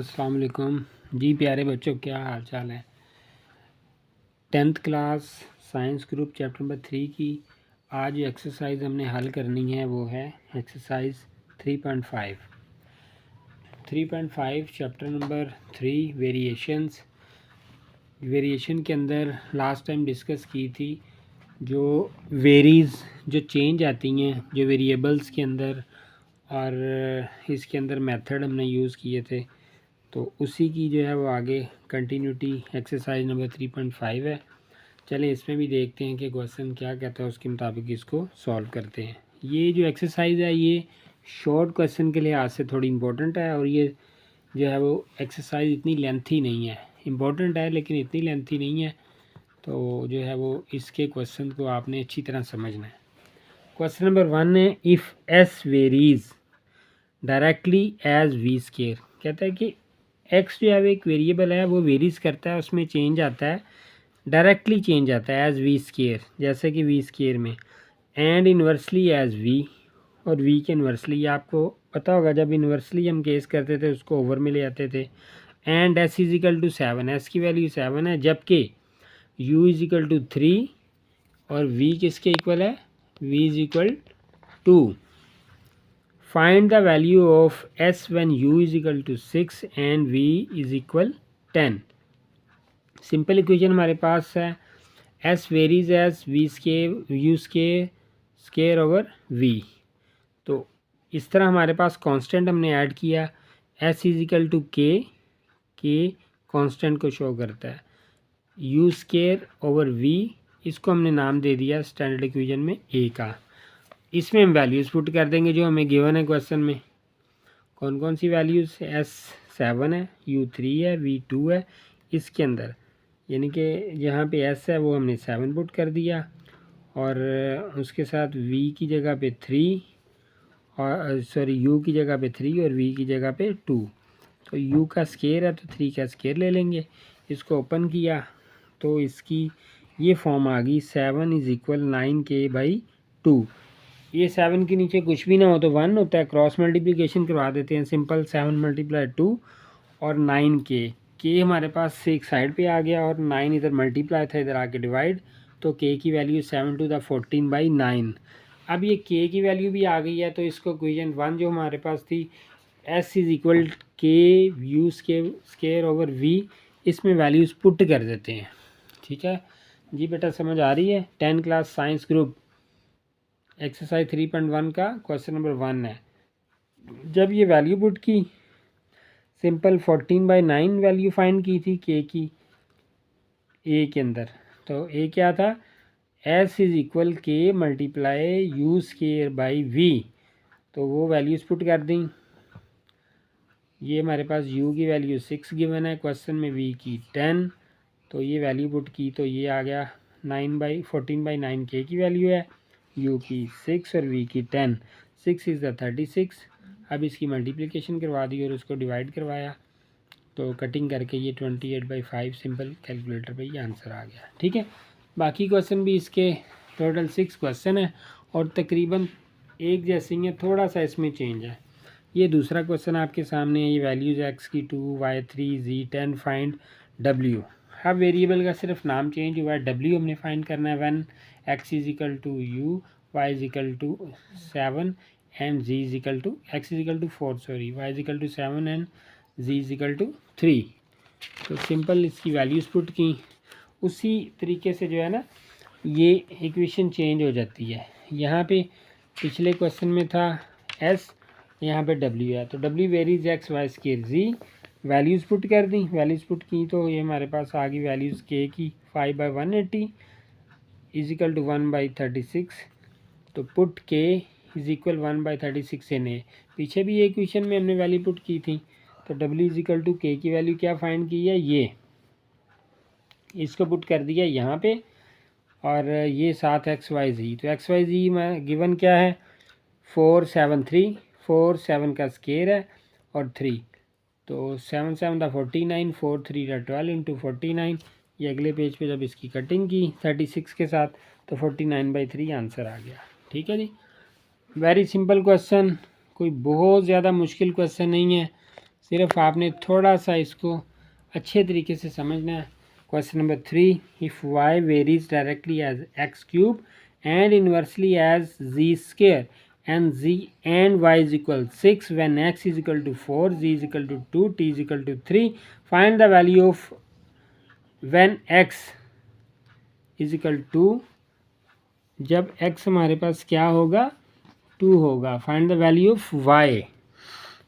अस्सलाम वालेकुम जी प्यारे बच्चों, क्या हाल चाल है। 10th class science group chapter number 3 की आज जो एक्सरसाइज हमने हल करनी है वो है एक्सरसाइज 3.5 चैप्टर नंबर 3 वेरिएशन के अंदर लास्ट टाइम डिस्कस की थी जो जो चेंज आती हैं जो वेरिएबल्स के अंदर, और इसके अंदर मेथड हमने यूज़ किए थे, तो उसी की जो है वो आगे कंटिन्यूटी एक्सरसाइज नंबर 3.5 है। चलें इसमें भी देखते हैं कि क्वेश्चन क्या कहता है, उसके मुताबिक इसको सॉल्व करते हैं। ये जो एक्सरसाइज है ये शॉर्ट क्वेश्चन के लिहाज से थोड़ी इम्पोर्टेंट है, और ये जो है वो एक्सरसाइज इतनी लेंथी नहीं है, इम्पोर्टेंट है लेकिन इतनी लेंथी नहीं है। तो जो है वो इसके क्वेश्चन को आपने अच्छी तरह समझना है। क्वेश्चन नंबर 1 है, if S varies directly as V square. कहता है कि एक्स जो है एक वेरिएबल है, वो वेरीज करता है, उसमें चेंज आता है, डायरेक्टली चेंज आता है एज वी स्केयर, जैसे कि वी स्केयर में, एंड इन्वर्सली एज वी, और वी के इन्वर्सली। आपको पता होगा जब इन्वर्सली हम केस करते थे उसको ओवर में ले आते थे। And S is equal to 7, S की वैल्यू 7 है, जबकि यू इज इक्वल टू 3 और वी किसके इक्वल है, V is equal 2। Find the value of s when u is equal to 6 and v is equal 10। Simple equation हमारे पास है s varies as v square u square over v। तो इस तरह हमारे पास कांस्टेंट हमने ऐड किया, s is equal to K constant को शो करता है, u स्केयर ओवर v, इसको हमने नाम दे दिया स्टैंडर्ड इक्वेशन में a का। इसमें हम वैल्यूज़ पुट कर देंगे जो हमें गिवन है क्वेश्चन में। कौन कौन सी वैल्यूज़, s 7 है, u 3 है, v 2 है इसके अंदर, यानी कि जहाँ पे s है वो हमने 7 पुट कर दिया, और उसके साथ v की जगह पे 3, और u की जगह पे 3 और v की जगह पे 2। तो u का स्केयर है तो 3 का स्केयर ले लेंगे। इसको ओपन किया तो इसकी ये फॉर्म आ गई, 7 इज इक्वल 9k/2। ये 7 के नीचे कुछ भी ना हो तो 1 होता है, क्रॉस मल्टीप्लिकेशन करवा देते हैं सिंपल, 7 × 2 और 9k हमारे पास एक साइड पे आ गया, और 9 इधर मल्टीप्लाई था, इधर आके डिवाइड, तो k की वैल्यू 7^14/9। अब ये k की वैल्यू भी आ गई है, तो इसको इक्वेशन 1 जो हमारे पास थी s is equal k u square over v, इसमें वैल्यूज़ पुट कर देते हैं। ठीक है जी बेटा, समझ आ रही है। 10 क्लास साइंस ग्रुप एक्सरसाइज 3.1 का क्वेश्चन नंबर 1 है। जब ये वैल्यू पुट की, सिंपल 14/9 वैल्यू फाइंड की थी के की ए के अंदर, तो ए क्या था, S is equal K multiply U square by V, तो वो वैल्यूज़ पुट कर दी। ये हमारे पास u की वैल्यू 6 गिवन है क्वेश्चन में, v की 10, तो ये वैल्यू पुट की तो ये आ गया 14/9 k की वैल्यू है, u की 6 और v की 10, 6 इज़ द 36। अब इसकी मल्टीप्लिकेशन करवा दी और उसको डिवाइड करवाया, तो कटिंग करके ये 28/5 सिंपल कैलकुलेटर पे ये आंसर आ गया। ठीक है, बाकी क्वेश्चन भी इसके टोटल 6 क्वेश्चन है और तकरीबन एक जैसी हैं, थोड़ा सा इसमें चेंज है। ये दूसरा क्वेश्चन आपके सामने है, ये वैल्यूज़ x की 2, y 3, z 10, फाइंड w। अब वेरिएबल का सिर्फ नाम चेंज हुआ है, w हमने फाइंड करना है when x is equal to u, y is equal to 7 and z is equal to x is equal to 4, y is equal to 7 and z is equal to 3। तो simple इसकी values put की, उसी तरीके से जो है ना ये इक्वेशन चेंज हो जाती है। यहाँ पे पिछले क्वेश्चन में था s, यहाँ पे w है, तो w varies x y square z, values put कर दी, वैल्यूज़ पुट की तो ये हमारे पास आ गई वैल्यूज़ k की 5/180 इज इक्वल टू 1/36, तो पुट k इज इक्वल 1/36 इन ए। पीछे भी ये इक्वेशन में हमने वैल्यू पुट की थी, तो w is equal to k की वैल्यू क्या फाइंड की है, ये इसको पुट कर दिया यहाँ पे, और ये साथ x y z, तो x y z में गिवन क्या है, 4 7 3, 4 7 का स्केयर है और 3, तो 7 7 दा 49, 4 3 दा 12 इंटू 49। ये अगले पेज पे जब इसकी कटिंग की 36 के साथ, तो 49/3 आंसर आ गया। ठीक है जी, वेरी सिंपल क्वेश्चन, कोई बहुत ज़्यादा मुश्किल क्वेश्चन नहीं है, सिर्फ आपने थोड़ा सा इसको अच्छे तरीके से समझना है। Question number 3, if y varies directly as X cube and inversely as Z square and y is equal 6 when x is equal to 4, z is equal to 2, t is equal to 3, find the value of when x is equal to, जब x हमारे पास क्या होगा 2 होगा, find the value of y,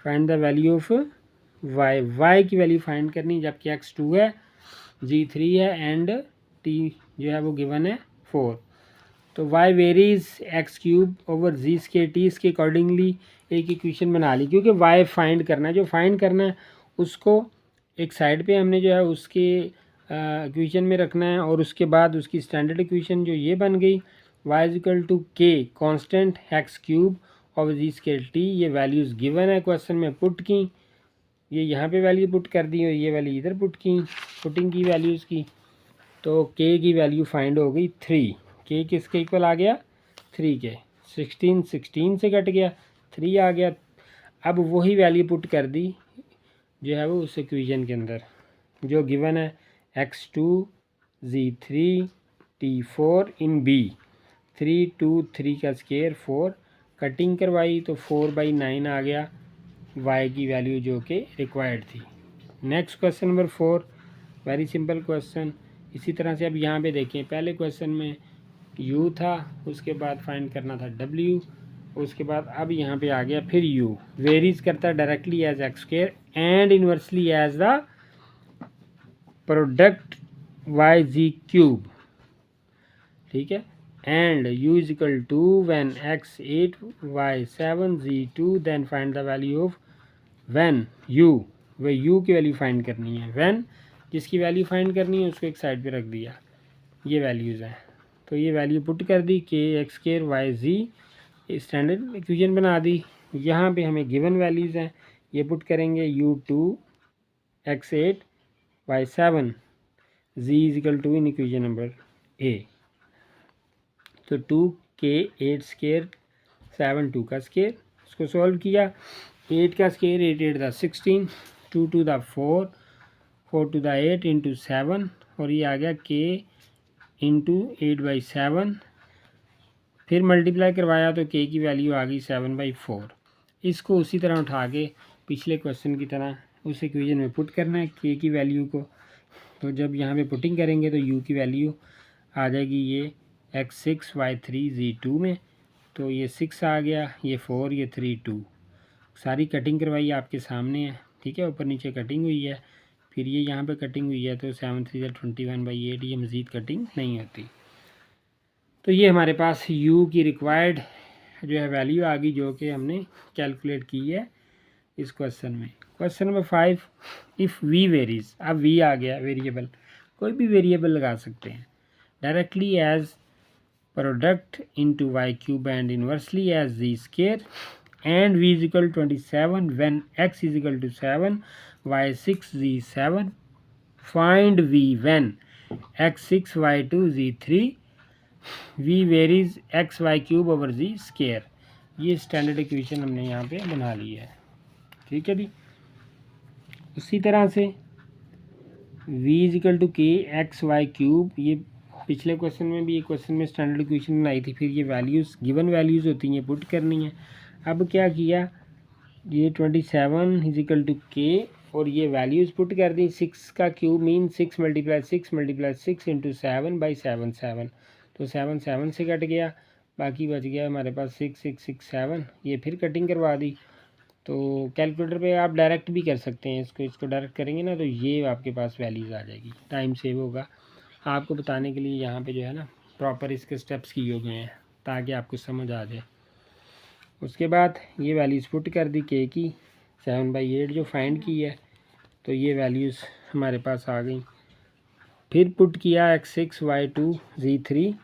find the value of y की value find करनी, जबकि x 2 है, g 3 है एंड t जो है वो गिवन है 4। तो y varies x cube over g square t, इसके अकॉर्डिंगली एक इक्वेशन बना ली, क्योंकि y फाइंड करना है, जो फाइंड करना है उसको एक साइड पे हमने जो है उसके इक्वेशन में रखना है, और उसके बाद उसकी स्टैंडर्ड इक्वेशन जो ये बन गई y इज इक्वल टू के constant x cube over g square T, ये वैल्यूज़ गिवन है क्वेश्चन में पुट की, ये यहाँ पे वैल्यू पुट कर दी और ये वैल्यू इधर पुट की, पुटिंग की वैल्यूज़ की। तो k की वैल्यू फाइंड हो गई 3, k किसके इक्वल आ गया 3 के, 16 से कट गया 3 आ गया। अब वही वैल्यू पुट कर दी जो है वो उस इक्वेशन के अंदर जो गिवन है x2 z3 t4 इन b, 3 2 3 का स्केयर 4, कटिंग करवाई तो 4/9 आ गया y की वैल्यू जो कि रिक्वायर्ड थी। Next question number 4, very simple question. इसी तरह से अब यहाँ पे देखें, पहले क्वेश्चन में u था, उसके बाद फाइंड करना था w, उसके बाद अब यहाँ पे आ गया फिर u वेरीज करता है directly as X square and inversely as the product Y Z cube, ठीक है, and u is equal to when x 8 y 7 z 2, then find the value of when u, वे u की value find करनी है, when जिसकी value find करनी है उसको एक साइड पे रख दिया, ये वैल्यूज़ हैं, तो ये वैल्यू पुट कर दी के एक्स स्क्वायर वाई जी, स्टैंडर्ड इक्वेशन बना दी। यहाँ पे हमें गिवन वैल्यूज़ हैं, ये पुट करेंगे u2 x8 y7 z is equal to in equation number A, तो 2k 8 स्क्वायर 7 2 का स्क्वायर, इसको सॉल्व किया, 8 का square 8 8 the 16, 2 2 the 4 4 2 the 8 into 7, और ये आ गया k इंटू 8/7, फिर मल्टीप्लाई करवाया तो k की वैल्यू आ गई 7/4। इसको उसी तरह उठा के पिछले क्वेश्चन की तरह उस इक्वेशन में पुट करना है k की वैल्यू को, तो जब यहाँ पे पुटिंग करेंगे तो u की वैल्यू आ जाएगी ये x6 y3 z2 में, तो ये 6 आ गया, ये 4, ये 3 2, सारी कटिंग करवाई आपके सामने है, ठीक है, ऊपर नीचे कटिंग हुई है, फिर ये यहाँ पे कटिंग हुई है, तो 7 3 21/8, ये मज़ीद कटिंग नहीं होती। तो ये हमारे पास u की रिक्वायर्ड जो है वैल्यू आ गई, जो कि हमने कैलकुलेट की है इस क्वेश्चन में। Question number 5, if v varies, अब v आ गया वेरिएबल, कोई भी वेरिएबल लगा सकते हैं, directly as product into Y cube and inversely as Z square and v is equal to 27 when x is equal to 7 y 6 z 7, find v when x 6 y 2 z 3, v varies x y cube over z square। ये standard equation हमने यहाँ पे बना ली है, ठीक है जी। उसी तरह से v इज इक्वल टू के एक्स वाई क्यूब, ये पिछले क्वेश्चन में भी, ये क्वेश्चन में स्टैंडर्ड इक्वेशन बनाई थी, फिर ये वैल्यूज़ गिवन वैल्यूज़ होती हैं, पुट करनी है। अब क्या किया, ये 27 इज इक्वल टू के, और ये वैल्यूज़ पुट कर दी, 6 का क्यूब मीन 6 × 6 इंटू 7/7 7, तो 7 7 से कट गया, बाकी बच गया हमारे पास 6 6 6 7, ये फिर कटिंग करवा दी। तो कैलकुलेटर पे आप डायरेक्ट भी कर सकते हैं इसको डायरेक्ट करेंगे ना तो ये आपके पास वैल्यूज़ आ जाएगी, टाइम सेव होगा। आपको बताने के लिए यहाँ पे जो है ना प्रॉपर इसके स्टेप्स किए गए हैं ताकि आपको समझ आ जाए। उसके बाद ये वैल्यूज़ पुट कर दी के की, 7/8 जो फाइंड की है, तो ये वैल्यूज़ हमारे पास आ गई। फिर पुट किया x6 y2 z3,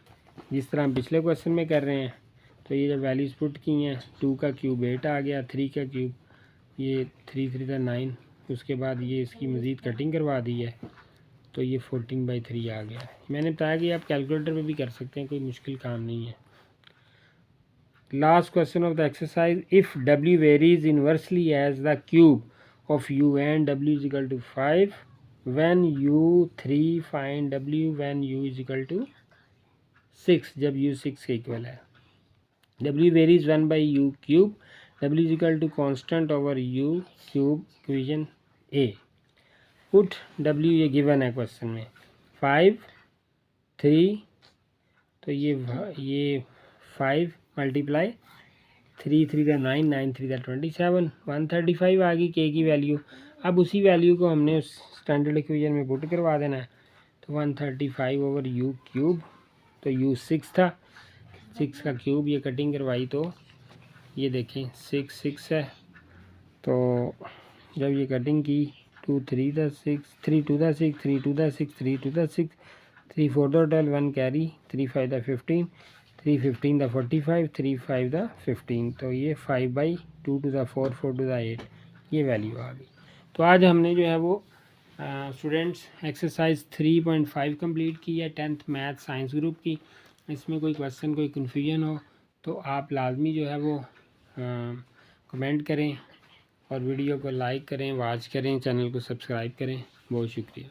जिस तरह हम पिछले क्वेश्चन में कर रहे हैं। तो ये जब वैल्यूज़ पुट की हैं, 2 का क्यूब 8 आ गया, 3 का क्यूब ये 3 3 था 9, उसके बाद ये इसकी मज़ीद कटिंग करवा दी है, तो ये 14/3 आ गया। मैंने बताया कि आप कैलकुलेटर पे भी कर सकते हैं, कोई मुश्किल काम नहीं है। Last question of the exercise, if w varies inversely as the cube of u and w is equal to 5 when u3 find w when u is equal to 6, जब u 6 के इक्वल है। w varies 1 by u cube, w is equal to constant over u cube, equation a। Put w ये given है question में 5 3, तो ये 5 multiply 3 3 का 9, 9 3 का 27, 135 आ गई k की वैल्यू। अब उसी वैल्यू को हमने उस स्टैंडर्ड इक्वेशन में पुट करवा देना है, तो 135 ओवर u क्यूब, तो u 6 था, 6 का क्यूब, ये कटिंग करवाई तो ये देखें 6 6 है, तो जब ये कटिंग की 2 3 था 6, 3 2 था 6, 3 2 था 6, 3 2 था 6, 3 4 था 12, 1 कैरी, 3 5 था 15, 3 15 था 45, 3 5 था 15, तो ये 5 by 2 to the 4, 4 to the 8, ये वैल्यू आ गई। तो आज हमने जो है वो स्टूडेंट्स एक्सरसाइज 3.5 कंप्लीट की है 10th मैथ साइंस ग्रुप की। इसमें कोई क्वेश्चन, कोई कन्फ्यूजन हो तो आप लाजमी जो है वो कमेंट करें और वीडियो को लाइक करें, वॉच करें, चैनल को सब्सक्राइब करें। बहुत शुक्रिया।